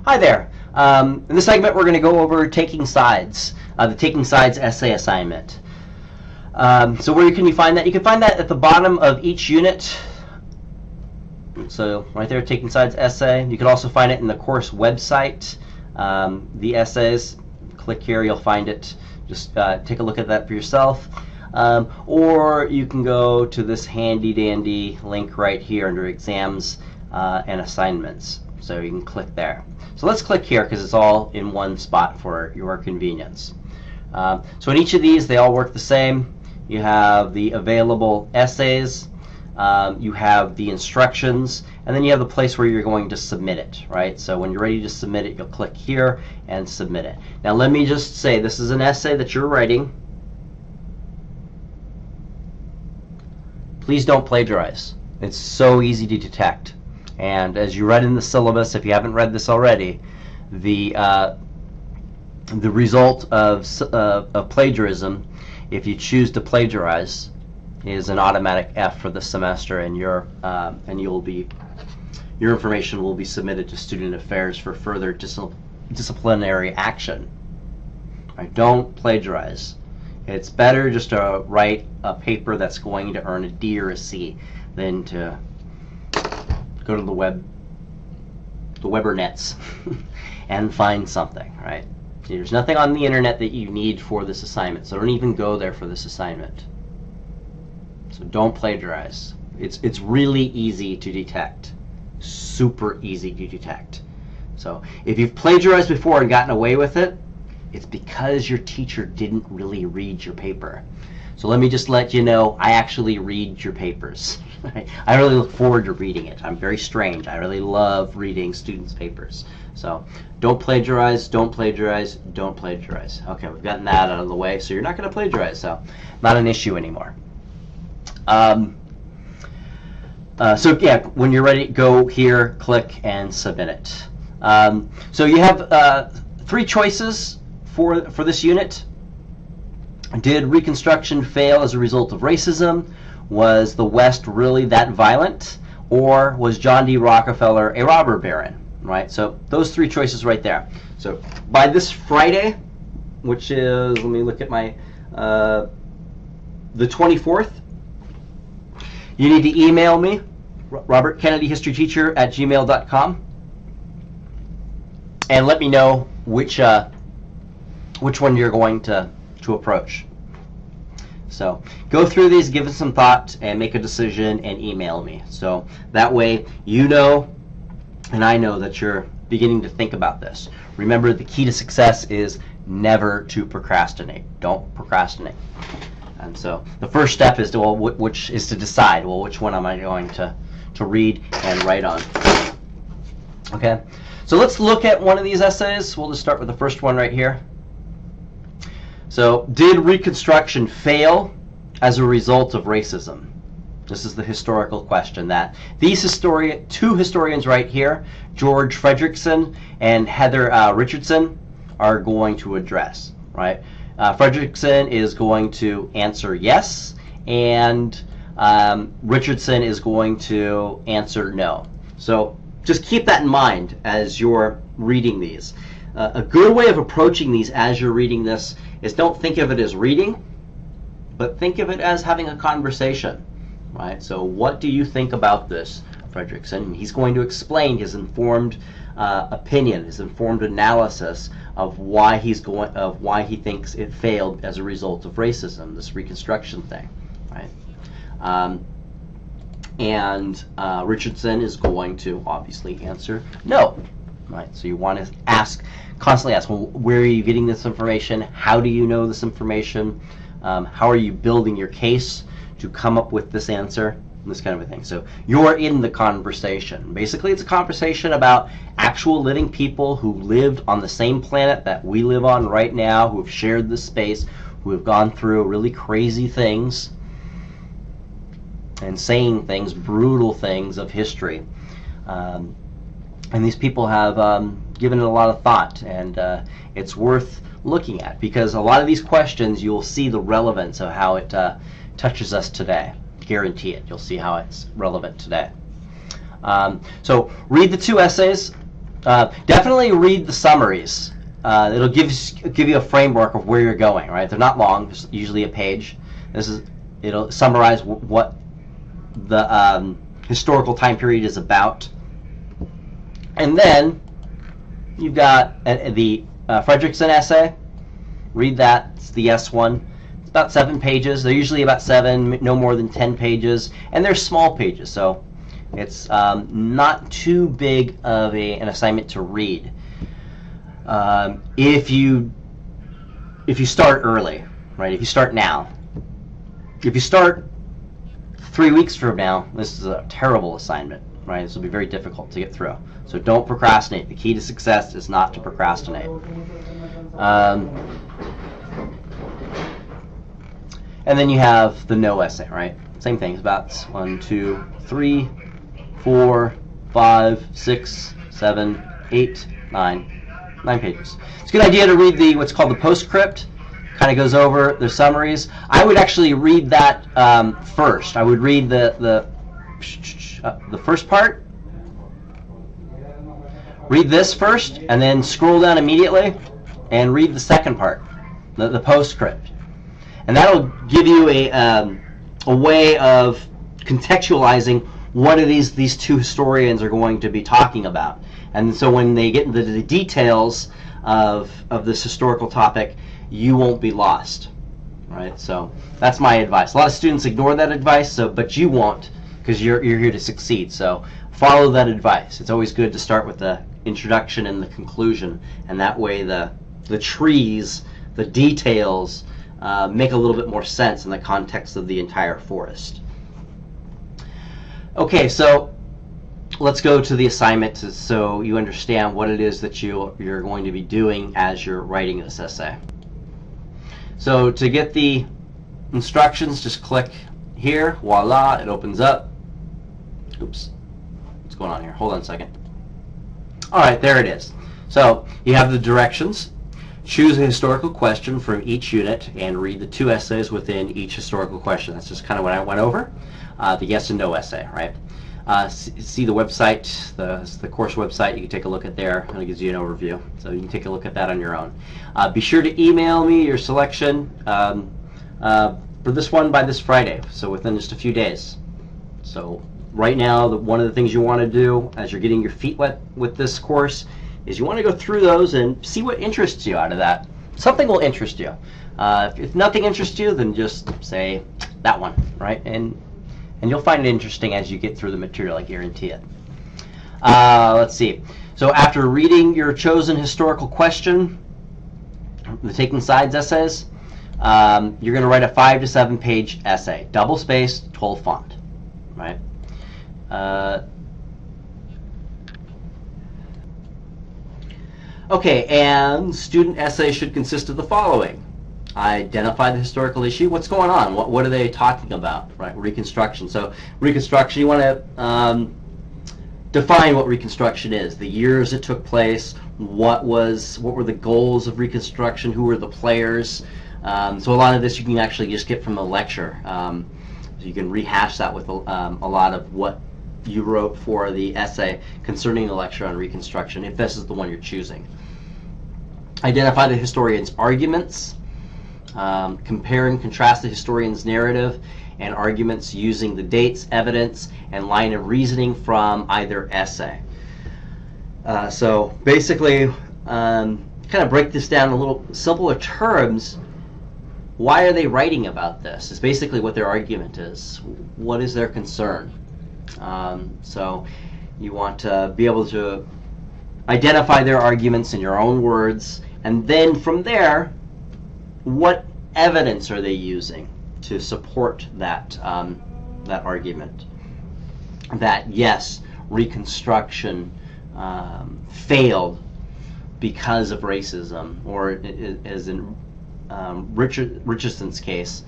Hi there. In this segment, we're going to go over taking sides, the taking sides essay assignment. So where can you find that? You can find that at the bottom of each unit. So right there, taking sides essay. You can also find it in the course website, the essays. Click here, you'll find it. Just take a look at that for yourself. Or you can go to this handy dandy link right here under exams and assignments. So you can click there. So let's click here because it's all in one spot for your convenience. So in each of these, they all work the same. You have the available essays, you have the instructions, and then you have the place where you're going to submit it, right? So when you're ready to submit it, you'll click here and submit it. Now let me just say, this is an essay that you're writing. Please don't plagiarize. It's so easy to detect. And as you read in the syllabus, if you haven't read this already, the result of plagiarism, if you choose to plagiarize, is an automatic F for the semester, and your information will be submitted to Student Affairs for further disciplinary action. Right? Don't plagiarize. It's better just to write a paper that's going to earn a D or a C than to go to the Webernets and find something, right? There's nothing on the internet that you need for this assignment, so don't even go there for this assignment. So don't plagiarize. It's really easy to detect. Super easy to detect. So if you've plagiarized before and gotten away with it, it's because your teacher didn't really read your paper. So let me just let you know, I actually read your papers. I really look forward to reading it. I'm very strange. I really love reading students' papers. So don't plagiarize, don't plagiarize, don't plagiarize. Okay, we've gotten that out of the way, so you're not going to plagiarize, so not an issue anymore. So yeah, when you're ready, go here, click, and submit it. So you have 3 choices for this unit. Did Reconstruction fail as a result of racism? Was the West really that violent? Or was John D. Rockefeller a robber baron? Right, so those 3 choices right there. So by this Friday, which is, let me look at my, the 24th, you need to email me, robertkennedyhistoryteacher@gmail.com, and let me know which one you're going to approach. So go through these, give it some thought, and make a decision, and email me. So that way you know, and I know that you're beginning to think about this. Remember, the key to success is never to procrastinate. Don't procrastinate. And so the first step is to, well, which is to decide, well, which one am I going to read and write on. Okay, so let's look at one of these essays. We'll just start with the first one right here. So, did Reconstruction fail as a result of racism? This is the historical question that these 2 historians right here, George Frederickson and Heather Richardson, are going to address. Right? Frederickson is going to answer yes, and Richardson is going to answer no. So just keep that in mind as you're reading these. A good way of approaching these as you're reading this is don't think of it as reading, but think of it as having a conversation, right? So what do you think about this, Frederickson? And he's going to explain his informed opinion, his informed analysis of why he thinks it failed as a result of racism, this Reconstruction thing, right? Richardson is going to obviously answer no, right? So you want to constantly ask, well, where are you getting this information? How do you know this information? How are you building your case to come up with this answer? This kind of a thing. So you're in the conversation. Basically, it's a conversation about actual living people who lived on the same planet that we live on right now, who have shared this space, who have gone through really crazy things and saying things, brutal things of history. And these people have given it a lot of thought, and it's worth looking at because a lot of these questions you'll see the relevance of how it touches us today. Guarantee it. You'll see how it's relevant today. So read the 2 essays. Definitely read the summaries. It'll give you a framework of where you're going. Right? They're not long. It's usually a page. It'll summarize what the historical time period is about. And then you've got the Fredrickson essay. Read that. It's the S one. It's about 7 pages. They're usually about 7, no more than 10 pages, and they're small pages, so it's not too big of an assignment to read. If you start early, right? If you start now. If you start 3 weeks from now, this is a terrible assignment, right? This will be very difficult to get through. So don't procrastinate. The key to success is not to procrastinate. And then you have the no essay, right? Same thing. It's about 1, 2, 3, 4, 5, 6, 7, 8, 9 pages. It's a good idea to read what's called the postscript. Kind of goes over the summaries. I would actually read that first. I would read the first part. Read this first, and then scroll down immediately and read the second part, the postscript. And that'll give you a way of contextualizing what are these two historians are going to be talking about. And so when they get into the details of this historical topic, you won't be lost, right? So that's my advice. A lot of students ignore that advice, but you won't, because you're here to succeed. So follow that advice. It's always good to start with the introduction and the conclusion, and that way the trees, the details, make a little bit more sense in the context of the entire forest. Okay, so let's go to the assignment so you understand what it is that you're going to be doing as you're writing this essay. So to get the instructions, just click here. Voila, it opens up. Oops, what's going on here? Hold on a second. All right, there it is. So you have the directions. Choose a historical question from each unit and read the 2 essays within each historical question. That's just kind of what I went over. The yes and no essay, right? See the website, the course website. You can take a look at there, and it gives you an overview. So you can take a look at that on your own. Be sure to email me your selection for this one by this Friday, so within just a few days. So right now, one of the things you want to do as you're getting your feet wet with this course is you want to go through those and see what interests you out of that. Something will interest you. If nothing interests you, then just say that one, right? And you'll find it interesting as you get through the material, I guarantee it. Let's see. So after reading your chosen historical question, the Taking Sides essays, you're going to write a 5 to 7 page essay, double-spaced, 12 font, right? Okay, and student essay should consist of the following. Identify the historical issue. What's going on? What are they talking about? Right, Reconstruction. So Reconstruction, you want to define what Reconstruction is. The years it took place. What were the goals of Reconstruction? Who were the players? So a lot of this you can actually just get from the lecture. So you can rehash that with a lot of what you wrote for the essay concerning the lecture on Reconstruction, if this is the one you're choosing. Identify the historian's arguments. Compare and contrast the historian's narrative and arguments using the dates, evidence, and line of reasoning from either essay. So basically, kind of break this down in a little simpler terms. Why are they writing about this? Is basically what their argument is. What is their concern? So you want to be able to identify their arguments in your own words, and then from there, what evidence are they using to support that that argument? That yes, Reconstruction failed because of racism, or as in Richardson's case,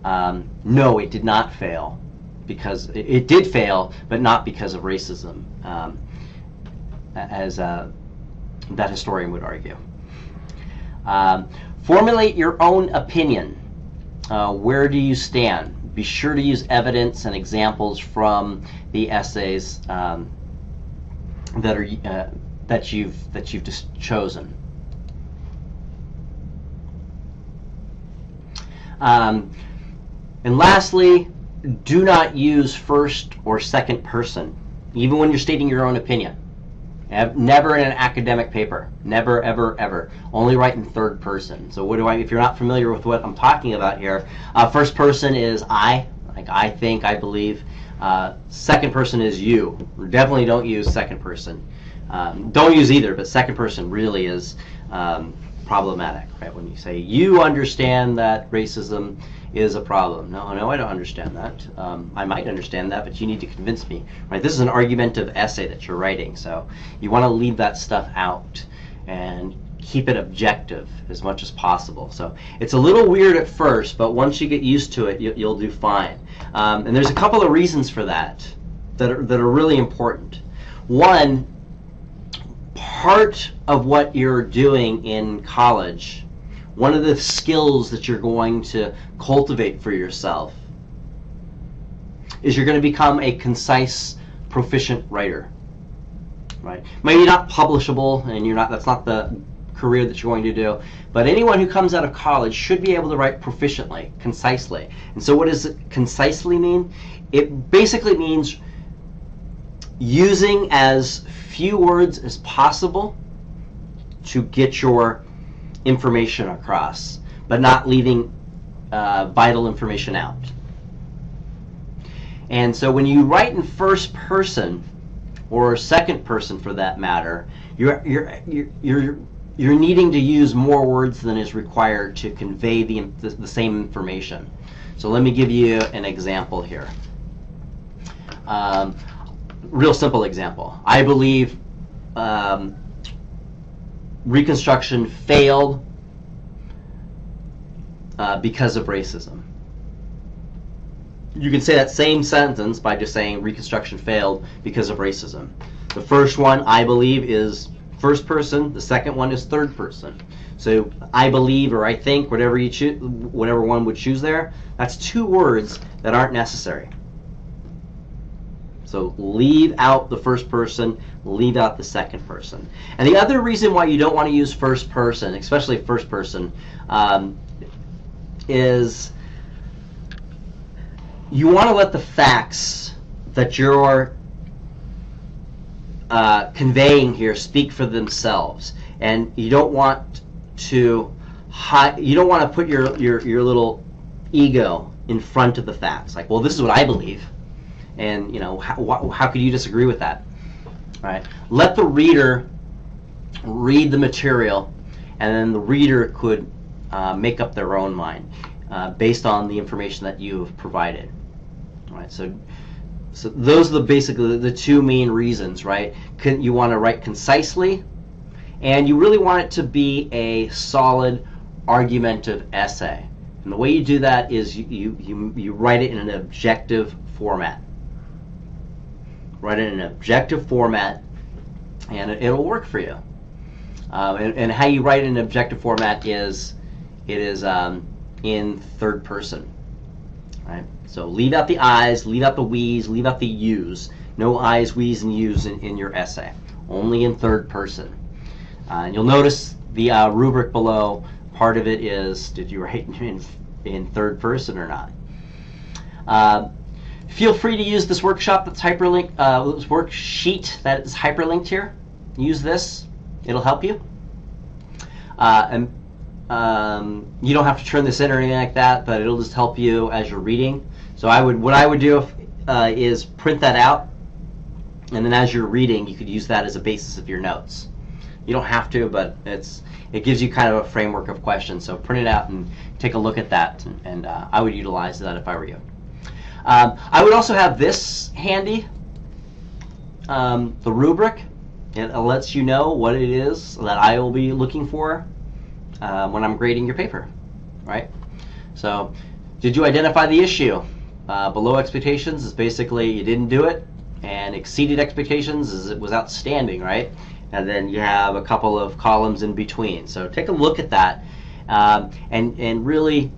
no, it did not fail because it did fail, but not because of racism, as that historian would argue. Formulate your own opinion. Where do you stand? Be sure to use evidence and examples from the essays that are that you've just chosen. And lastly, do not use first or second person, even when you're stating your own opinion. Never in an academic paper. Never, ever, ever. Only write in third person. So if you're not familiar with what I'm talking about here, first person is I, like I think, I believe. Second person is you. Definitely don't use second person. Don't use either, but second person really is problematic, right? When you say you understand that racism is a problem. No, I don't understand that. I might understand that, but you need to convince me, right? This is an argumentative essay that you're writing, so you want to leave that stuff out and keep it objective as much as possible. So it's a little weird at first, but once you get used to it, you'll do fine. And there's a couple of reasons for that are really important. One, part of what you're doing in college, one of the skills that you're going to cultivate for yourself is you're going to become a concise, proficient writer, right? Maybe not publishable, and that's not the career that you're going to do, but anyone who comes out of college should be able to write proficiently, concisely. And so what does it concisely mean? It basically means using as few words as possible to get your information across, but not leaving vital information out. And so when you write in first person, or second person for that matter, you're needing to use more words than is required to convey the same information. So let me give you an example here. Real simple example. I believe Reconstruction failed because of racism. You can say that same sentence by just saying Reconstruction failed because of racism. The first one, I believe, is first person. The second one is third person. So I believe or I think, whatever you choose, whatever one would choose there, that's two words that aren't necessary. So leave out the first person, leave out the second person. And the other reason why you don't want to use first person, especially first person, is you want to let the facts that you're conveying here speak for themselves, and you don't want to put your little ego in front of the facts. Like, well, this is what I believe. And how could you disagree with that? All right. Let the reader read the material, and then the reader could make up their own mind based on the information that you have provided. All right. So those are basically the two main reasons, right? You want to write concisely, and you really want it to be a solid, argumentative essay. And the way you do that is you write it in an objective format. Write it in an objective format, and it'll work for you. And how you write it in an objective format is in third person. Right? So leave out the I's, leave out the we's, leave out the you's. No I's, we's, and you's in your essay. Only in third person. And you'll notice the rubric below. Part of it is, did you write in third person or not? Feel free to use this workshop that's hyperlinked, this worksheet that is hyperlinked here. Use this; it'll help you. And you don't have to turn this in or anything like that, but it'll just help you as you're reading. So what I would do is print that out, and then as you're reading, you could use that as a basis of your notes. You don't have to, but it gives you kind of a framework of questions. So print it out and take a look at that, and I would utilize that if I were you. I would also have this handy, the rubric. It lets you know what it is that I will be looking for when I'm grading your paper, right? So, did you identify the issue? Below expectations is basically you didn't do it, and exceeded expectations is it was outstanding, right? And then you have a couple of columns in between. So take a look at that, and really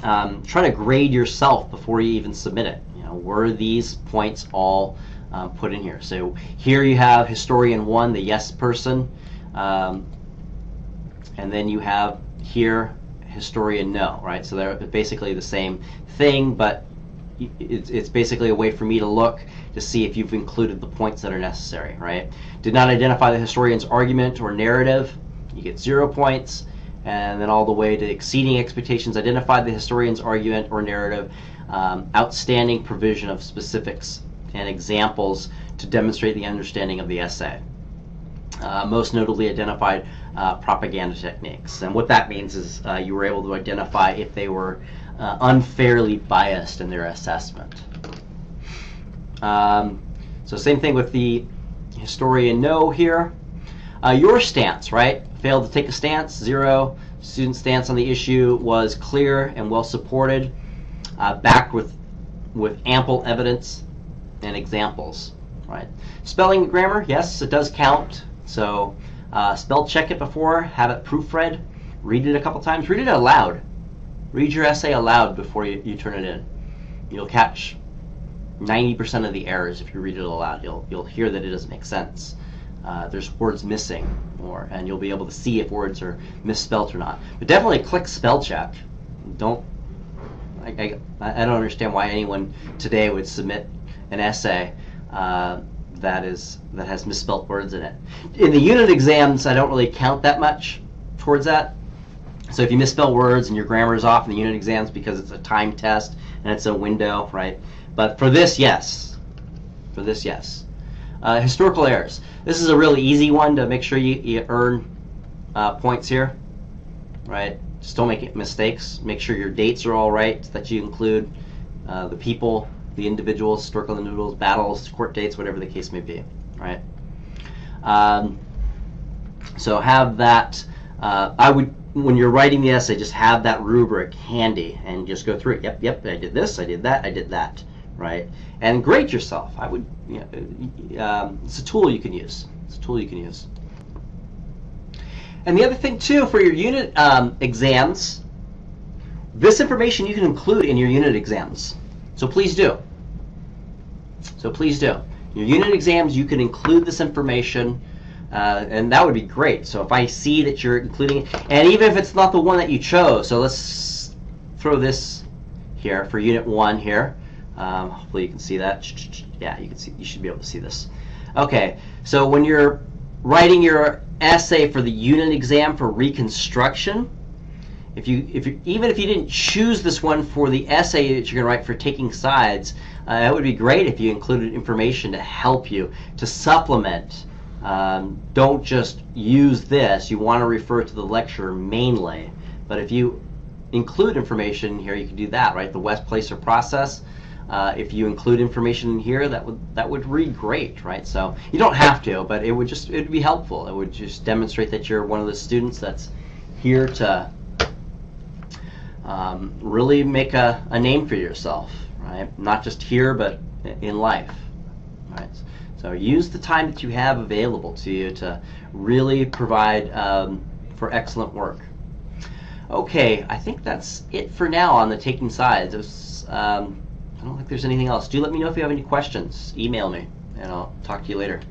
try to grade yourself before you even submit it. Were these points all put in here. So here you have historian 1, the yes person, and then you have here historian no, right? So they're basically the same thing, but it's basically a way for me to look to see if you've included the points that are necessary, right? Did not identify the historian's argument or narrative, you get 0 points. And then all the way to exceeding expectations, identify the historian's argument or narrative, outstanding provision of specifics and examples to demonstrate the understanding of the essay. Most notably identified propaganda techniques. And what that means is you were able to identify if they were unfairly biased in their assessment. So same thing with the historian no here. Your stance, right? Failed to take a stance, 0. Student stance on the issue was clear and well supported, backed with ample evidence and examples, right? Spelling and grammar, yes, it does count. So spell check it before, have it proofread, read it a couple times, read it aloud. Read your essay aloud before you turn it in. You'll catch 90% of the errors if you read it aloud. You'll hear that it doesn't make sense. There's words missing, and you'll be able to see if words are misspelt or not. But definitely click spell check. I don't understand why anyone today would submit an essay that has misspelt words in it. In the unit exams, I don't really count that much towards that. So if you misspell words and your grammar is off in the unit exams because it's a time test and it's a window, right? But for this, yes. For this, yes. Historical errors. This is a really easy one to make sure you earn points here, right? Just don't make mistakes. Make sure your dates are all right, that you include the people, the individuals, historical individuals, battles, court dates, whatever the case may be, right? So have that. I would, when you're writing the essay, just have that rubric handy and just go through it. Yep, I did this, I did that, I did that, right? And grade yourself. I would, it's a tool you can use. It's a tool you can use. And the other thing too, for your unit exams, this information you can include in your unit exams. So please do. So please do. Your unit exams, you can include this information, and that would be great. So if I see that you're including it, and even if it's not the one that you chose, so let's throw this here for unit 1 here. Hopefully you can see that. Yeah, you can see. You should be able to see this. Okay, so when you're writing your essay for the unit exam for reconstruction, even if you didn't choose this one for the essay that you're going to write for taking sides, it would be great if you included information to help you, to supplement. Don't just use this. You want to refer to the lecture mainly, but if you include information here, you can do that, right? The West Placer process. If you include information in here, that would read great, right? So you don't have to, but it'd be helpful. It would just demonstrate that you're one of the students that's here to really make a name for yourself, right? Not just here, but in life, right? So use the time that you have available to you to really provide for excellent work. Okay, I think that's it for now on the taking sides. It was, I don't think there's anything else. Do let me know if you have any questions. Email me, and I'll talk to you later.